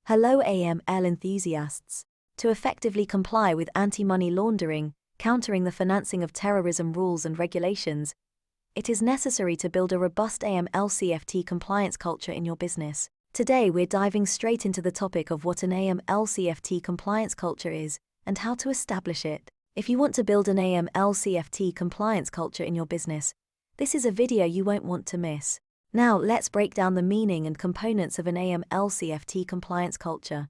Hello AML enthusiasts. To effectively comply with anti-money laundering, countering the financing of terrorism rules and regulations, it is necessary to build a robust AMLCFT compliance culture in your business. Today we're diving straight into the topic of what an AMLCFT compliance culture is and how to establish it. If you want to build an AMLCFT compliance culture in your business, this is a video you won't want to miss. Now let's break down the meaning and components of an AMLCFT compliance culture.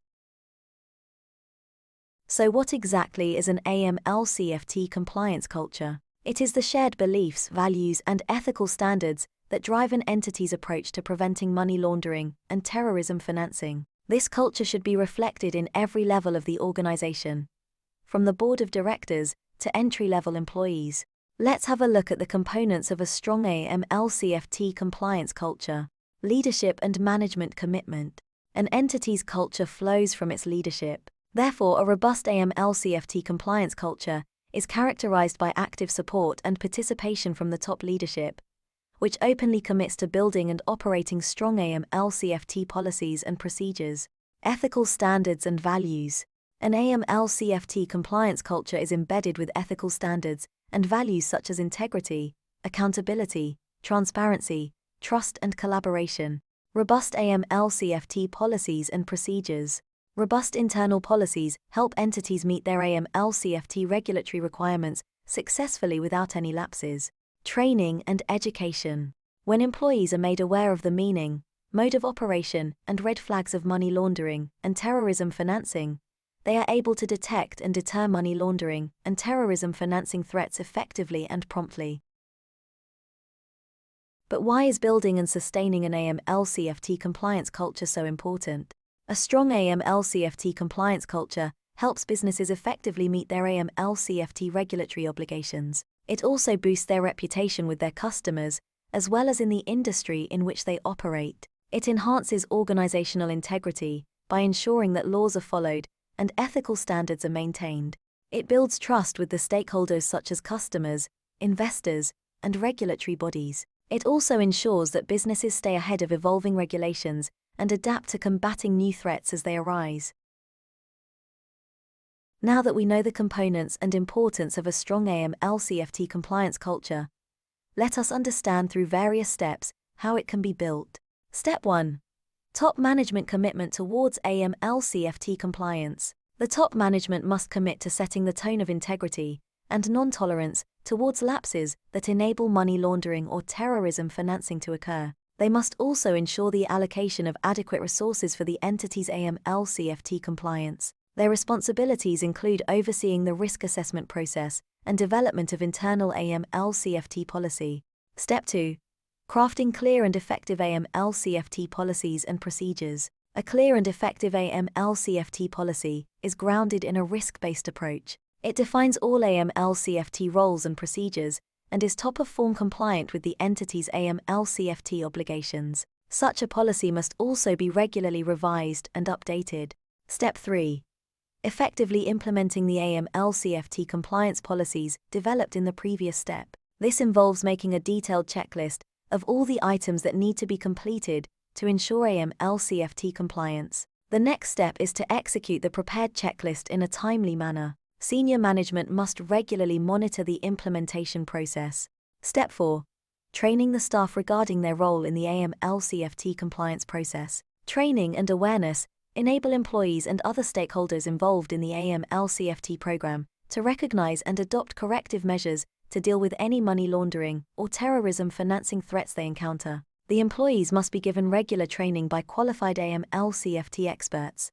So what exactly is an AMLCFT compliance culture? It is the shared beliefs, values, and ethical standards that drive an entity's approach to preventing money laundering and terrorism financing. This culture should be reflected in every level of the organization, from the board of directors to entry-level employees. Let's have a look at the components of a strong AMLCFT compliance culture. Leadership and management commitment. An entity's culture flows from its leadership. Therefore, a robust AMLCFT compliance culture is characterized by active support and participation from the top leadership, which openly commits to building and operating strong AMLCFT policies and procedures. Ethical standards and values. An AMLCFT compliance culture is embedded with ethical standards and values such as integrity, accountability, transparency, trust and collaboration. Robust AMLCFT policies and procedures. Robust internal policies help entities meet their AMLCFT regulatory requirements successfully without any lapses. Training and education. When employees are made aware of the meaning, mode of operation, and red flags of money laundering and terrorism financing, they are able to detect and deter money laundering and terrorism financing threats effectively and promptly. But why is building and sustaining an AMLCFT compliance culture so important? A strong AMLCFT compliance culture helps businesses effectively meet their AMLCFT regulatory obligations. It also boosts their reputation with their customers, as well as in the industry in which they operate. It enhances organizational integrity by ensuring that laws are followed and ethical standards are maintained. It builds trust with the stakeholders such as customers, investors, and regulatory bodies. It also ensures that businesses stay ahead of evolving regulations and adapt to combating new threats as they arise. Now that we know the components and importance of a strong AMLCFT compliance culture, let us understand through various steps how it can be built. Step 1. Top management commitment towards AMLCFT compliance. The top management must commit to setting the tone of integrity and non-tolerance towards lapses that enable money laundering or terrorism financing to occur. They must also ensure the allocation of adequate resources for the entity's AMLCFT compliance. Their responsibilities include overseeing the risk assessment process and development of internal AMLCFT policy. Step 2. Crafting clear and effective AMLCFT policies and procedures. A clear and effective AMLCFT policy is grounded in a risk-based approach. It defines all AMLCFT roles and procedures and is top-of-form compliant with the entity's AMLCFT obligations. Such a policy must also be regularly revised and updated. Step 3. Effectively implementing the AMLCFT compliance policies developed in the previous step. This involves making a detailed checklist of all the items that need to be completed to ensure AMLCFT compliance. The next step is to execute the prepared checklist in a timely manner. Senior management must regularly monitor the implementation process. Step 4. Training the staff regarding their role in the AMLCFT compliance process. Training and awareness enable employees and other stakeholders involved in the AMLCFT program to recognize and adopt corrective measures to deal with any money laundering or terrorism financing threats they encounter. The employees must be given regular training by qualified AMLCFT experts.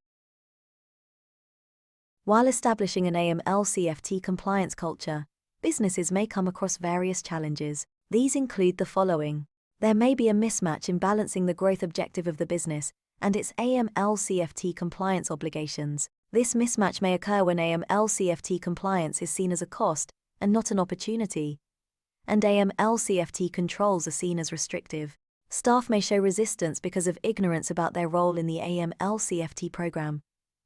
While establishing an AMLCFT compliance culture, businesses may come across various challenges. These include the following. There may be a mismatch in balancing the growth objective of the business and its AMLCFT compliance obligations. This mismatch may occur when AMLCFT compliance is seen as a cost and not an opportunity, and AMLCFT controls are seen as restrictive. Staff may show resistance because of ignorance about their role in the AMLCFT program,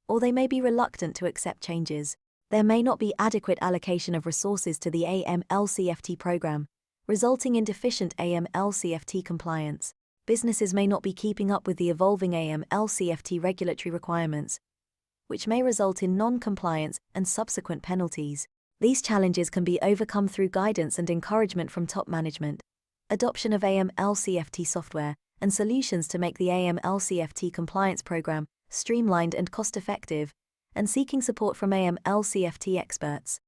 or they may be reluctant to accept changes. There may not be adequate allocation of resources to the AMLCFT program, resulting in deficient AMLCFT compliance. businesses may not be keeping up with the evolving AMLCFT regulatory requirements, which may result in non-compliance and subsequent penalties. These challenges can be overcome through guidance and encouragement from top management, adoption of AMLCFT software, and solutions to make the AMLCFT compliance program streamlined and cost-effective, and seeking support from AMLCFT experts.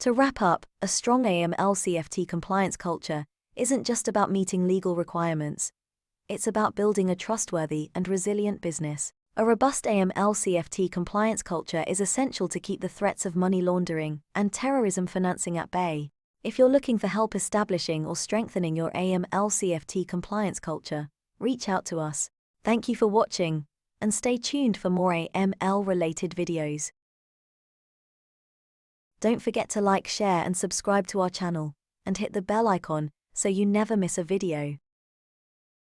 To wrap up, a strong AMLCFT compliance culture isn't just about meeting legal requirements. It's about building a trustworthy and resilient business. A robust AMLCFT compliance culture is essential to keep the threats of money laundering and terrorism financing at bay. If you're looking for help establishing or strengthening your AMLCFT compliance culture, reach out to us. Thank you for watching, and stay tuned for more AML-related videos. Don't forget to like, share and subscribe to our channel, and hit the bell icon so you never miss a video.